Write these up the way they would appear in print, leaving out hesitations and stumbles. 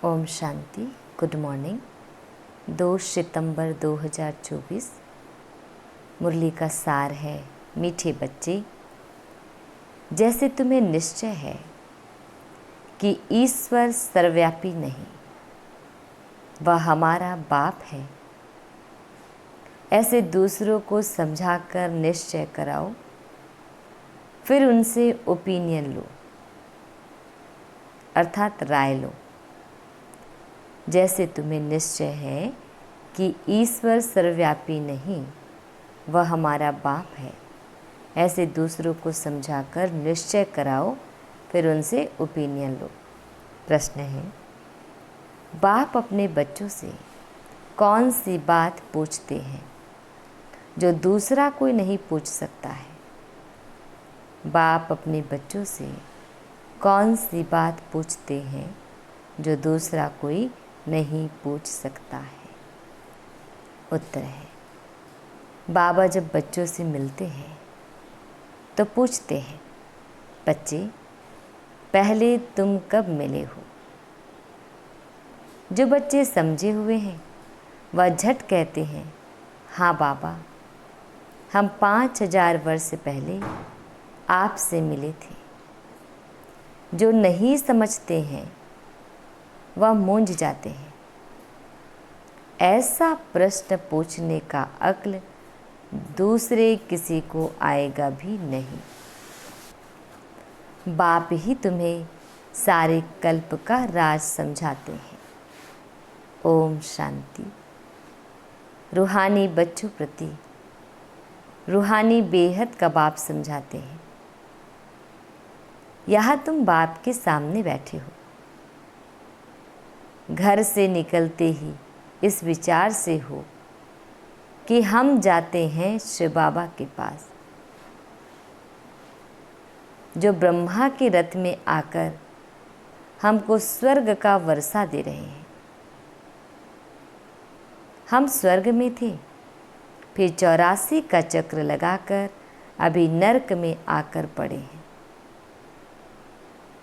Om Shanti. Good morning. 2 सितंबर 2024। मुरली का सार है, मीठे बच्चे, जैसे तुम्हें निश्चय है कि ईश्वर सर्वव्यापी नहीं, वह हमारा बाप है, ऐसे दूसरों को समझाकर निश्चय कराओ, फिर उनसे ओपिनियन लो, अर्थात राय लो। जैसे तुम्हें निश्चय है कि ईश्वर सर्वव्यापी नहीं, वह हमारा बाप है, ऐसे दूसरों को समझाकर निश्चय कराओ, फिर उनसे ओपिनियन लो। प्रश्न है, बाप अपने बच्चों से कौन सी बात पूछते हैं जो दूसरा कोई नहीं पूछ सकता है? बाप अपने बच्चों से कौन सी बात पूछते हैं जो दूसरा कोई नहीं पूछ सकता है? उत्तर है, बाबा जब बच्चों से मिलते हैं तो पूछते हैं, बच्चे पहले तुम कब मिले हो? जो बच्चे समझे हुए हैं वह झट कहते हैं, हाँ बाबा, हम 5000 वर्ष पहले आपसे मिले थे। जो नहीं समझते हैं वह मूंझ जाते हैं। ऐसा प्रश्न पूछने का अक्ल दूसरे किसी को आएगा भी नहीं। बाप ही तुम्हें सारे कल्प का राज समझाते हैं। ओम शांति। रूहानी बच्चों प्रति रूहानी बेहद का बाप समझाते हैं। यहाँ तुम बाप के सामने बैठे हो। घर से निकलते ही इस विचार से हो कि हम जाते हैं शिव बाबा के पास, जो ब्रह्मा के रथ में आकर हमको स्वर्ग का वर्षा दे रहे हैं। हम स्वर्ग में थे, फिर 84 का चक्र लगाकर अभी नर्क में आकर पड़े हैं।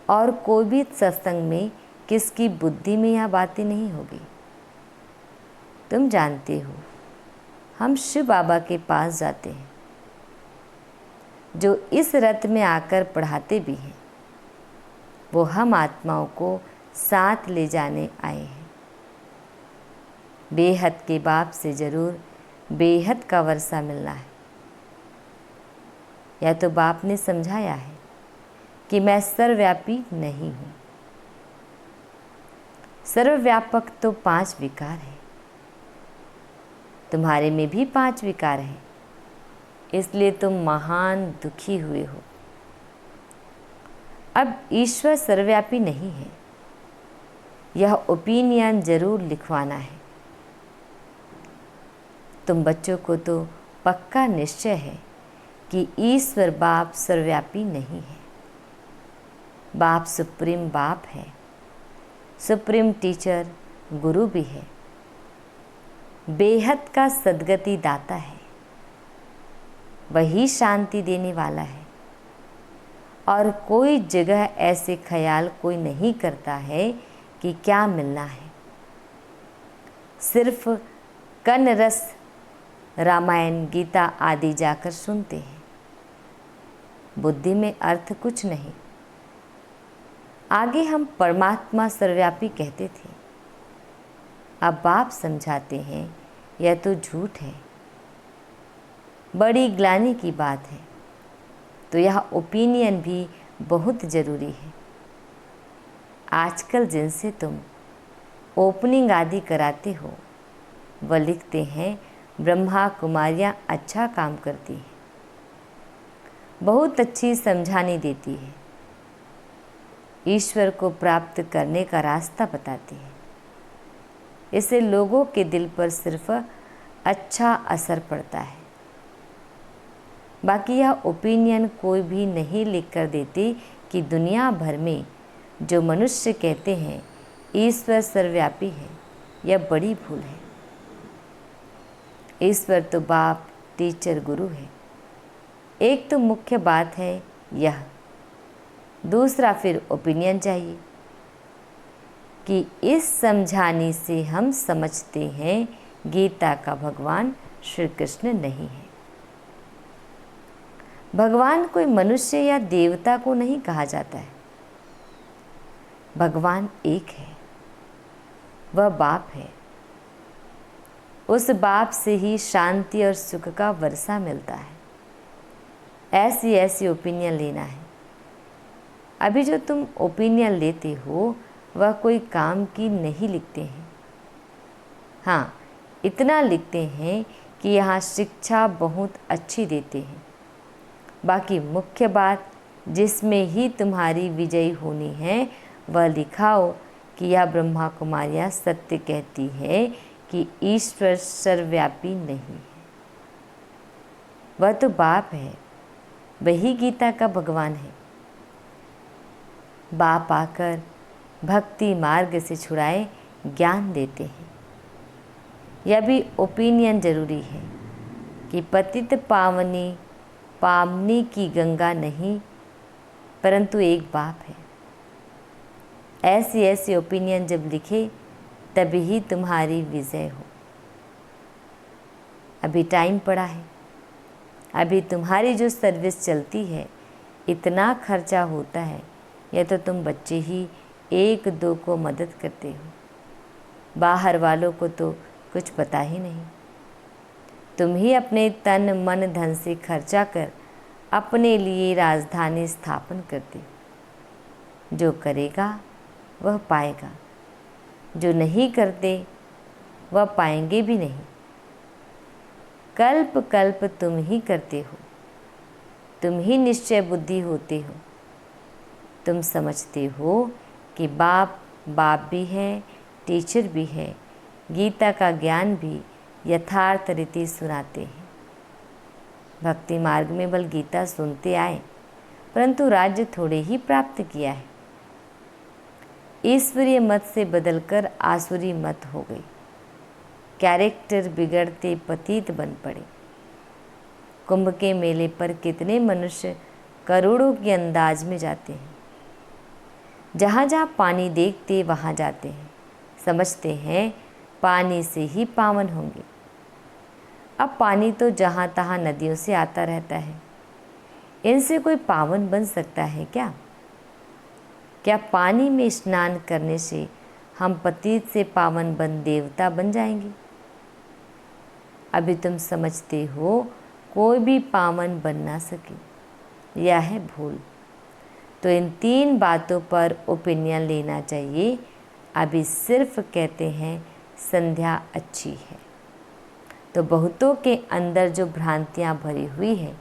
और कोई भी सत्संग में किसकी बुद्धि में यह बातें नहीं होगी। तुम जानते हो, हम शिव बाबा के पास जाते हैं, जो इस रथ में आकर पढ़ाते भी हैं। वो हम आत्माओं को साथ ले जाने आए हैं। बेहद के बाप से जरूर बेहद का वर्षा मिलना है। या तो बाप ने समझाया है कि मैं सर्वव्यापी नहीं हूँ। सर्वव्यापक तो 5 विकार हैं। तुम्हारे में भी 5 विकार हैं, इसलिए तुम महान दुखी हुए हो। अब ईश्वर सर्वव्यापी नहीं है, यह ओपिनियन जरूर लिखवाना है। तुम बच्चों को तो पक्का निश्चय है कि ईश्वर बाप सर्वव्यापी नहीं है। बाप सुप्रीम बाप है, सुप्रीम टीचर गुरु भी है, बेहद का सद्गति दाता है, वही शांति देने वाला है। और कोई जगह ऐसे ख्याल कोई नहीं करता है कि क्या मिलना है। सिर्फ कन रस रामायण गीता आदि जाकर सुनते हैं। बुद्धि में अर्थ कुछ नहीं। आगे हम परमात्मा सर्वव्यापी कहते थे, अब बाप समझाते हैं यह तो झूठ है। बड़ी ग्लानि की बात है। तो यह ओपिनियन भी बहुत ज़रूरी है। आजकल जिनसे तुम ओपनिंग आदि कराते हो, वह लिखते हैं ब्रह्मा कुमारियाँ अच्छा काम करती हैं, बहुत अच्छी समझानी देती है, ईश्वर को प्राप्त करने का रास्ता बताती है। इससे लोगों के दिल पर सिर्फ अच्छा असर पड़ता है। बाकी यह ओपिनियन कोई भी नहीं लिख कर देते कि दुनिया भर में जो मनुष्य कहते हैं ईश्वर सर्वव्यापी है, यह बड़ी भूल है। ईश्वर तो बाप, टीचर, गुरु है। एक तो मुख्य बात है यह, दूसरा फिर ओपिनियन चाहिए। कि इस समझाने से हम समझते हैं गीता का भगवान श्री कृष्ण नहीं है। भगवान कोई मनुष्य या देवता को नहीं कहा जाता है। भगवान एक है, वह बाप है। उस बाप से ही शांति और सुख का वर्षा मिलता है। ऐसी ऐसी ओपिनियन लेना है। अभी जो तुम ओपिनियन लेते हो वह कोई काम की नहीं लिखते हैं। हाँ, इतना लिखते हैं कि यहाँ शिक्षा बहुत अच्छी देते हैं। बाकी मुख्य बात जिसमें ही तुम्हारी विजयी होनी है वह लिखाओ कि यह ब्रह्मा कुमारियाँ सत्य कहती है कि ईश्वर सर्वव्यापी नहीं है। वह तो बाप है, वही गीता का भगवान है। बाप आकर भक्ति मार्ग से छुड़ाए ज्ञान देते हैं। यह भी ओपिनियन जरूरी है कि पतित पावनी की गंगा नहीं परंतु एक बाप है। ऐसी ऐसी ओपिनियन जब लिखे तभी ही तुम्हारी विजय हो। अभी टाइम पड़ा है। अभी तुम्हारी जो सर्विस चलती है इतना खर्चा होता है, या तो तुम बच्चे ही एक दो को मदद करते हो, बाहर वालों को तो कुछ पता ही नहीं। तुम ही अपने तन मन धन से खर्चा कर अपने लिए राजधानी स्थापन करते हो। जो करेगा वह पाएगा, जो नहीं करते वह पाएंगे भी नहीं। कल्प कल्प तुम ही करते हो, तुम ही निश्चय बुद्धि होते हो। तुम समझते हो कि बाप भी है, टीचर भी है, गीता का ज्ञान भी यथार्थ रीति सुनाते हैं। भक्ति मार्ग में बल गीता सुनते आए परंतु राज्य थोड़े ही प्राप्त किया है। ईश्वरीय मत से बदलकर आसुरी मत हो गई। कैरेक्टर बिगड़ते पतित बन पड़े। कुंभ के मेले पर कितने मनुष्य करोड़ों के अंदाज में जाते हैं। जहाँ जहाँ पानी देखते वहाँ जाते हैं। समझते हैं पानी से ही पावन होंगे। अब पानी तो जहाँ तहाँ नदियों से आता रहता है। इनसे कोई पावन बन सकता है क्या? क्या पानी में स्नान करने से हम पतित से पावन बन देवता बन जाएंगे? अभी तुम समझते हो कोई भी पावन बन ना सके। यह है भूल। तो इन तीन बातों पर ओपिनियन लेना चाहिए। अभी सिर्फ कहते हैं संध्या अच्छी है। तो बहुतों के अंदर जो भ्रांतियाँ भरी हुई है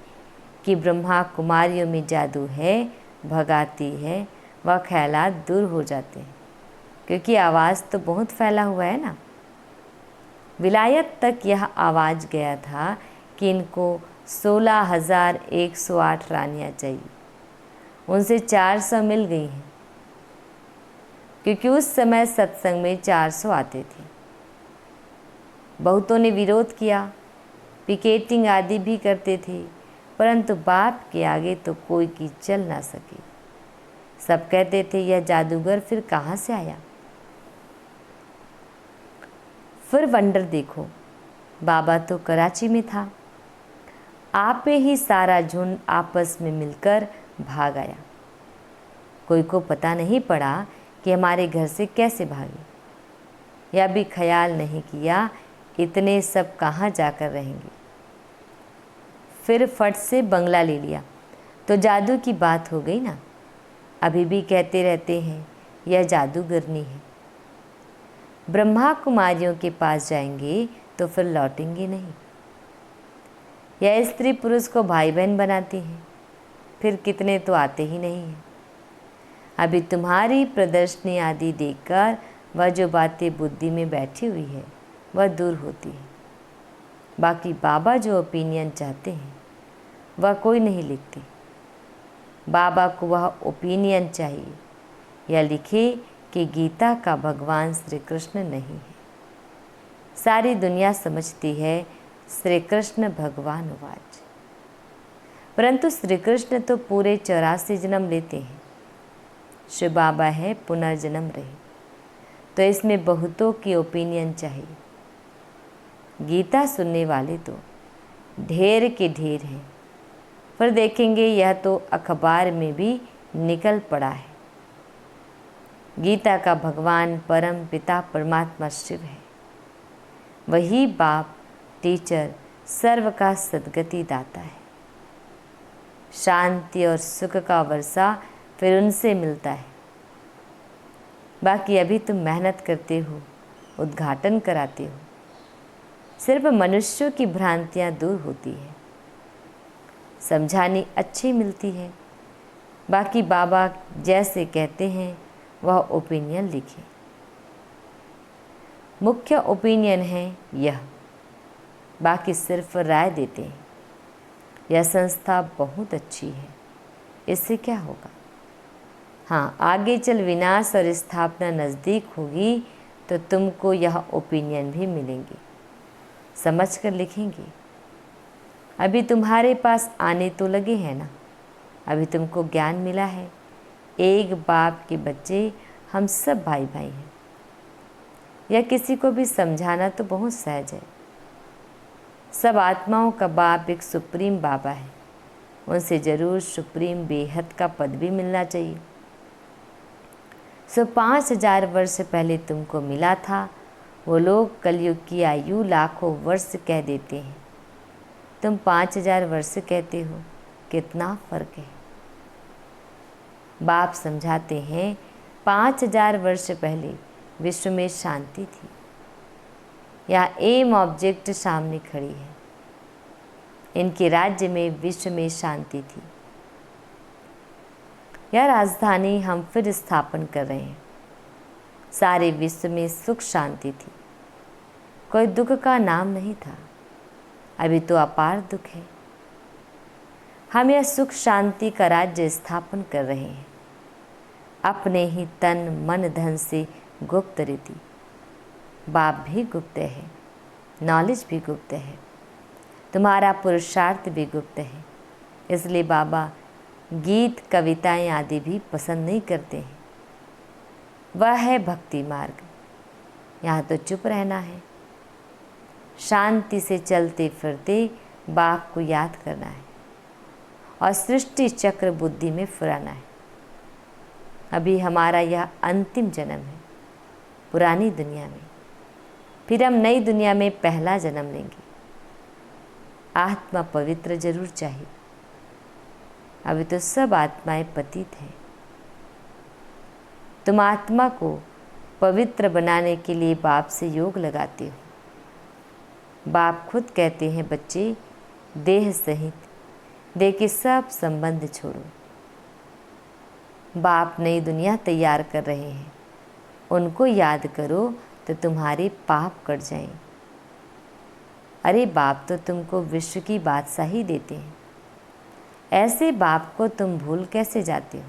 कि ब्रह्मा कुमारियों में जादू है, भगाती है, वह ख्यालात दूर हो जाते हैं। क्योंकि आवाज़ तो बहुत फैला हुआ है ना। विलायत तक यह आवाज़ गया था कि इनको 16,108 रानियाँ चाहिए। उनसे 400 मिल गई हैं, क्योंकि उस समय सत्संग में 400 आते थे। बहुतों ने विरोध किया, पिकेटिंग आदि भी करते थे, परंतु बाप के आगे तो कोई की चल ना सके। सब कहते थे यह जादूगर फिर कहाँ से आया। फिर वंडर देखो, बाबा तो कराची में था। आप में ही सारा झुंड आपस में मिलकर भाग आया। कोई को पता नहीं पड़ा कि हमारे घर से कैसे भागे। यह भी ख्याल नहीं किया इतने सब कहाँ जाकर रहेंगे। फिर फट से बंगला ले लिया तो जादू की बात हो गई ना। अभी भी कहते रहते हैं यह जादूगरनी है। ब्रह्मा कुमारियों के पास जाएंगे तो फिर लौटेंगे नहीं। यह स्त्री पुरुष को भाई बहन बनाती हैं, फिर कितने तो आते ही नहीं हैं। अभी तुम्हारी प्रदर्शनी आदि देखकर वह जो बातें बुद्धि में बैठी हुई है वह दूर होती है। बाकी बाबा जो ओपिनियन चाहते हैं वह कोई नहीं लिखते। बाबा को वह ओपिनियन चाहिए, या लिखे कि गीता का भगवान श्री कृष्ण नहीं है। सारी दुनिया समझती है श्री कृष्ण भगवान वाच, परंतु श्री कृष्ण तो पूरे 84 जन्म लेते हैं। शिव बाबा है पुनर्जन्म रहे। तो इसमें बहुतों की ओपिनियन चाहिए। गीता सुनने वाले तो ढेर के ढेर हैं, पर देखेंगे यह तो अखबार में भी निकल पड़ा है। गीता का भगवान परम पिता परमात्मा शिव है। वही बाप, टीचर, सर्व का सद्गति दाता है। शांति और सुख का वर्षा फिर उनसे मिलता है। बाकी अभी तुम मेहनत करते हो, उद्घाटन कराते हो, सिर्फ मनुष्यों की भ्रांतियाँ दूर होती है, समझानी अच्छी मिलती है। बाकी बाबा जैसे कहते हैं वह ओपिनियन लिखें। मुख्य ओपिनियन है यह, बाकी सिर्फ राय देते हैं। यह संस्था बहुत अच्छी है, इससे क्या होगा? हाँ, आगे चल विनाश और स्थापना नज़दीक होगी तो तुमको यह ओपिनियन भी मिलेंगे, समझ कर लिखेंगे। अभी तुम्हारे पास आने तो लगे हैं ना, अभी तुमको ज्ञान मिला है। एक बाप के बच्चे हम सब भाई भाई हैं। यह किसी को भी समझाना तो बहुत सहज है। सब आत्माओं का बाप एक सुप्रीम बाबा है, उनसे ज़रूर सुप्रीम बेहद का पद भी मिलना चाहिए। 5000 वर्ष पहले तुमको मिला था। वो लोग कलयुग की आयु लाखों वर्ष कह देते हैं, तुम 5000 वर्ष कहते हो, कितना फ़र्क है। बाप समझाते हैं 5000 वर्ष पहले विश्व में शांति थी। यहाँ एम ऑब्जेक्ट सामने खड़ी है। इनके राज्य में विश्व में शांति थी। यह राजधानी हम फिर स्थापन कर रहे हैं। सारे विश्व में सुख शांति थी, कोई दुख का नाम नहीं था। अभी तो अपार दुख है। हम यह सुख शांति का राज्य स्थापन कर रहे हैं, अपने ही तन मन धन से गुप्त रीति। बाप भी गुप्त है, नॉलेज भी गुप्त है, तुम्हारा पुरुषार्थ भी गुप्त है। इसलिए बाबा गीत कविताएं आदि भी पसंद नहीं करते हैं। वह है भक्ति मार्ग। यहाँ तो चुप रहना है, शांति से चलते फिरते बाप को याद करना है और सृष्टि चक्र बुद्धि में फुराना है। अभी हमारा यह अंतिम जन्म है पुरानी दुनिया में, फिर हम नई दुनिया में पहला जन्म लेंगे। आत्मा पवित्र जरूर चाहिए। अभी तो सब आत्माएं पतित हैं। तुम आत्मा को पवित्र बनाने के लिए बाप से योग लगाते हो। बाप खुद कहते हैं, बच्चे देह सहित देह के सब संबंध छोड़ो। बाप नई दुनिया तैयार कर रहे हैं, उनको याद करो तो तुम्हारे पाप कट जाएं। अरे बाप तो तुमको विश्व की बादशाही देते हैं, ऐसे बाप को तुम भूल कैसे जाते हो।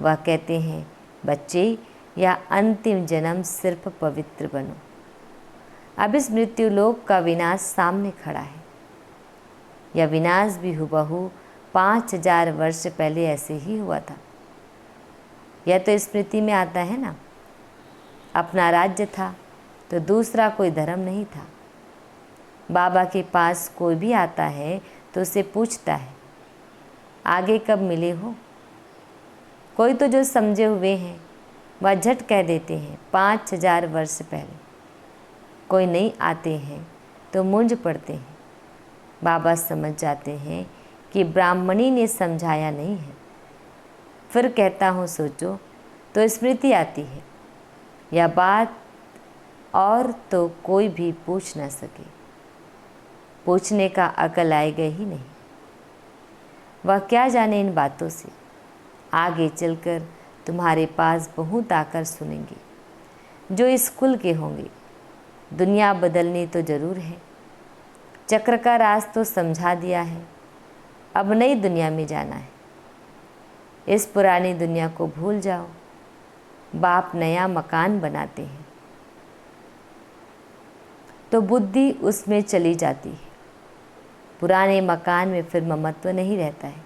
वह कहते हैं, बच्चे या अंतिम जन्म सिर्फ पवित्र बनो। अब इस मृत्यु लोक का विनाश सामने खड़ा है। यह विनाश भी हुबहू 5000 वर्ष पहले ऐसे ही हुआ था। यह तो स्मृति में आता है ना। अपना राज्य था तो दूसरा कोई धर्म नहीं था। बाबा के पास कोई भी आता है तो उसे पूछता है, आगे कब मिले हो। कोई तो जो समझे हुए हैं वह झट कह देते हैं 5000 वर्ष पहले। कोई नहीं आते हैं तो मूंझ पड़ते हैं। बाबा समझ जाते हैं कि ब्राह्मणी ने समझाया नहीं है। फिर कहता हूँ सोचो तो स्मृति आती है। यह बात और तो कोई भी पूछ न सके। पूछने का अकल आएगा ही नहीं। वह क्या जाने इन बातों से। आगे चलकर तुम्हारे पास बहुत आकर सुनेंगे जो इस कुल के होंगे। दुनिया बदलनी तो ज़रूर है। चक्र का राज तो समझा दिया है। अब नई दुनिया में जाना है। इस पुरानी दुनिया को भूल जाओ। बाप नया मकान बनाते हैं तो बुद्धि उसमें चली जाती है। पुराने मकान में फिर ममत्व नहीं रहता है।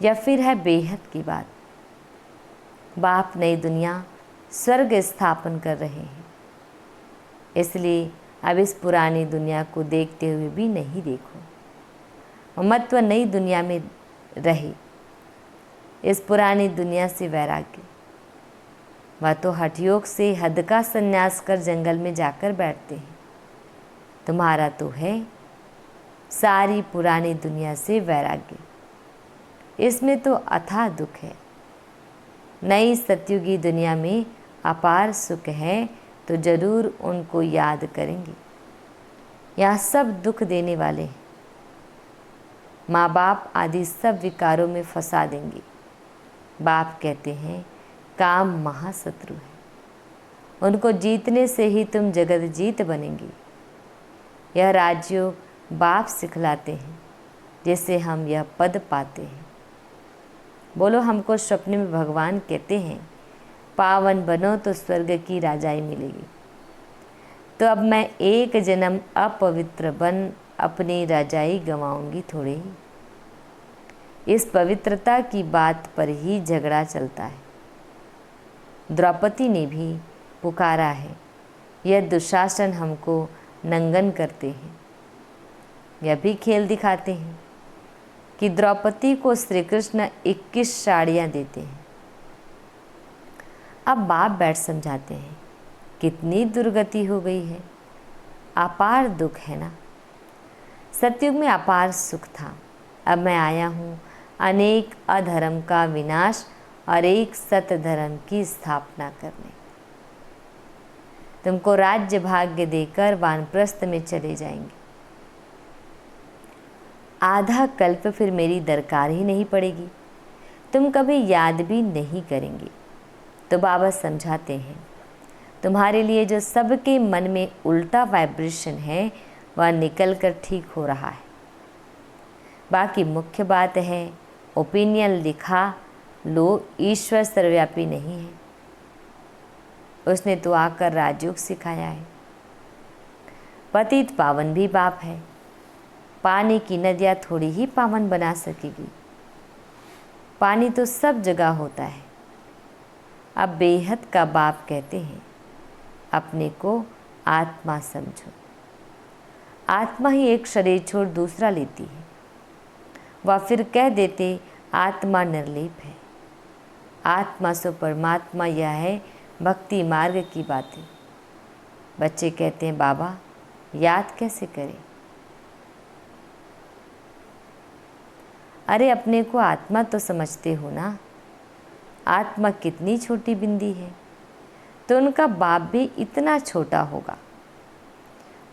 या फिर है बेहद की बात। बाप नई दुनिया स्वर्ग स्थापन कर रहे हैं। इसलिए अब इस पुरानी दुनिया को देखते हुए भी नहीं देखो। महत्व नई दुनिया में रहे, इस पुरानी दुनिया से वैराग्य। वह तो हठयोग से हद का संन्यास कर जंगल में जाकर बैठते हैं। तुम्हारा तो है सारी पुरानी दुनिया से वैराग्य। इसमें तो अथाह दुख है। नई सतयुगी दुनिया में अपार सुख है तो जरूर उनको याद करेंगे। यहाँ सब दुख देने वाले हैं। माँ बाप आदि सब विकारों में फंसा देंगे। बाप कहते हैं काम महाशत्रु है, उनको जीतने से ही तुम जगत जीत बनेंगे। यह राजयोग बाप सिखलाते हैं, जिससे हम यह पद पाते हैं। बोलो, हमको स्वप्न में भगवान कहते हैं पावन बनो तो स्वर्ग की राजाई मिलेगी। तो अब मैं एक जन्म अपवित्र बन अपनी राजाई गंवाऊंगी थोड़े ही। इस पवित्रता की बात पर ही झगड़ा चलता है। द्रौपदी ने भी पुकारा है, यह दुशासन हमको नंगन करते हैं। यह भी खेल दिखाते हैं कि द्रौपदी को श्री कृष्ण 21 साड़ियाँ देते हैं। अब बाप बैठ समझाते हैं, कितनी दुर्गति हो गई है। अपार दुख है ना। सतयुग में अपार सुख था। अब मैं आया हूँ अनेक अधर्म का विनाश और एक सत धर्म की स्थापना करने। तुमको राज्य भाग्य देकर वानप्रस्थ में चले जाएंगे। आधा कल्प फिर मेरी दरकार ही नहीं पड़ेगी। तुम कभी याद भी नहीं करेंगे। तो बाबा समझाते हैं, तुम्हारे लिए जो सबके मन में उल्टा वाइब्रेशन है वह निकल कर ठीक हो रहा है। बाकी मुख्य बात है, ओपिनियन लिखा लो, ईश्वर सर्वव्यापी नहीं है। उसने तो आकर राजयोग सिखाया है। पतित पावन भी बाप है। पानी की नदियाँ थोड़ी ही पावन बना सकेगी। पानी तो सब जगह होता है। अब बेहद का बाप कहते हैं, अपने को आत्मा समझो। आत्मा ही एक शरीर छोड़ दूसरा लेती है। वह फिर कह देते आत्मा निर्लेप है। आत्मा सो परमात्मा, यह है भक्ति मार्ग की बातें। बच्चे कहते हैं बाबा याद कैसे करें। अरे अपने को आत्मा तो समझते हो ना। आत्मा कितनी छोटी बिंदी है, तो उनका बाप भी इतना छोटा होगा।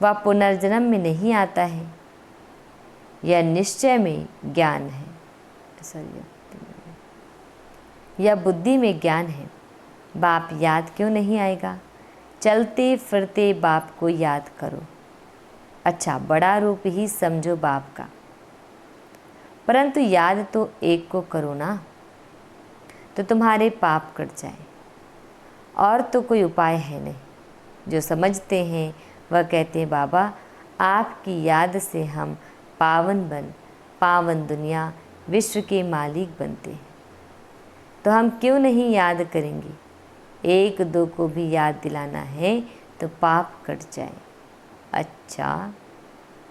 वह पुनर्जन्म में नहीं आता है। यह निश्चय में ज्ञान है, यह बुद्धि में ज्ञान है। बाप याद क्यों नहीं आएगा। चलते फिरते बाप को याद करो। अच्छा, बड़ा रूप ही समझो बाप का, परंतु याद तो एक को करो ना, तो तुम्हारे पाप कट जाए। और तो कोई उपाय है नहीं। जो समझते हैं वह कहते हैं बाबा आपकी याद से हम पावन बन पावन दुनिया विश्व के मालिक बनते हैं। तो हम क्यों नहीं याद करेंगे। एक दो को भी याद दिलाना है तो पाप कट जाए। अच्छा,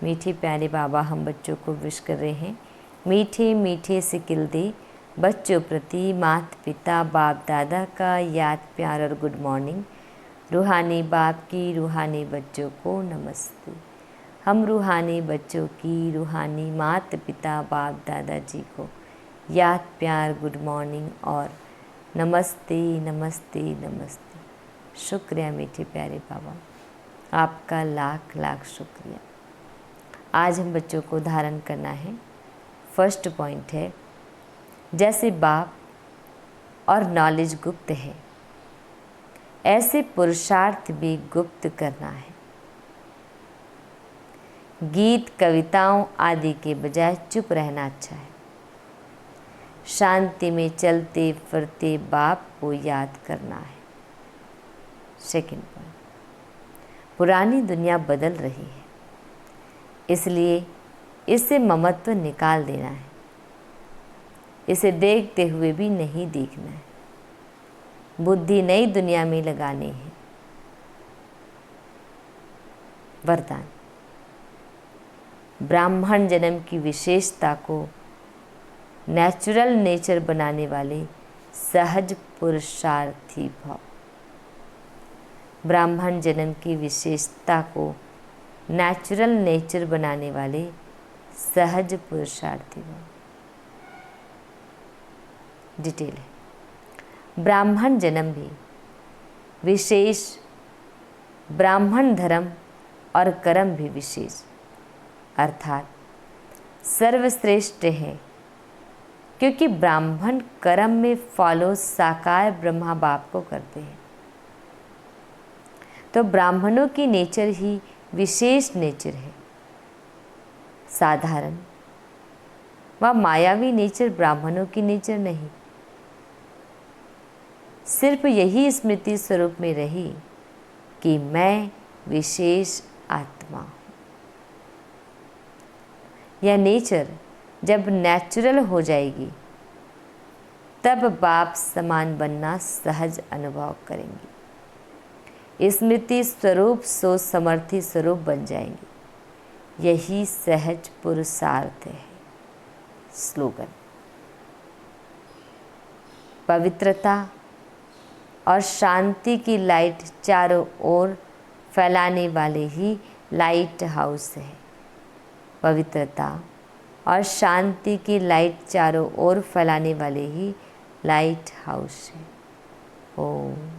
मीठे प्यारे बाबा हम बच्चों को विश कर रहे हैं। मीठे मीठे सिकिल दे बच्चों प्रति माता पिता बाप दादा का याद प्यार और गुड मॉर्निंग। रूहानी बाप की रूहानी बच्चों को नमस्ते। हम रूहानी बच्चों की रूहानी माता पिता बाप दादा जी को याद प्यार गुड मॉर्निंग और नमस्ते नमस्ते नमस्ते। शुक्रिया मीठे प्यारे बाबा, आपका लाख लाख शुक्रिया। आज हम बच्चों को धारण करना है। फर्स्ट पॉइंट है, जैसे बाप और नॉलेज गुप्त है, ऐसे पुरुषार्थ भी गुप्त करना है। गीत कविताओं आदि के बजाय चुप रहना अच्छा है। शांति में चलते फिरते बाप को याद करना है। सेकंड पॉइंट, पुरानी दुनिया बदल रही है, इसलिए इससे ममत्व निकाल देना है। इसे देखते हुए भी नहीं देखना है। बुद्धि नई दुनिया में लगानी है। वरदान। ब्राह्मण जन्म की विशेषता को नेचुरल नेचर बनाने वाले सहज पुरुषार्थी भाव। ब्राह्मण जन्म की विशेषता को नेचुरल नेचर बनाने वाले सहज पुरुषार्थी भाव। डिटेल है। ब्राह्मण जन्म भी विशेष, ब्राह्मण धर्म और कर्म भी विशेष, अर्थात सर्वश्रेष्ठ है, क्योंकि ब्राह्मण कर्म में फॉलो साकार ब्रह्मा बाप को करते हैं। तो ब्राह्मणों की नेचर ही विशेष नेचर है। साधारण व मायावी नेचर ब्राह्मणों की नेचर नहीं। सिर्फ यही स्मृति स्वरूप में रही कि मैं विशेष आत्मा हूँ। यह नेचर जब नेचुरल हो जाएगी तब बाप समान बनना सहज अनुभव करेंगे। स्मृति स्वरूप सोच समर्थी स्वरूप बन जाएंगे। यही सहज पुरुषार्थ है। स्लोगन। पवित्रता और शांति की लाइट चारों ओर फैलाने वाले ही लाइट हाउस है। पवित्रता और शांति की लाइट चारों ओर फैलाने वाले ही लाइट हाउस है। ओम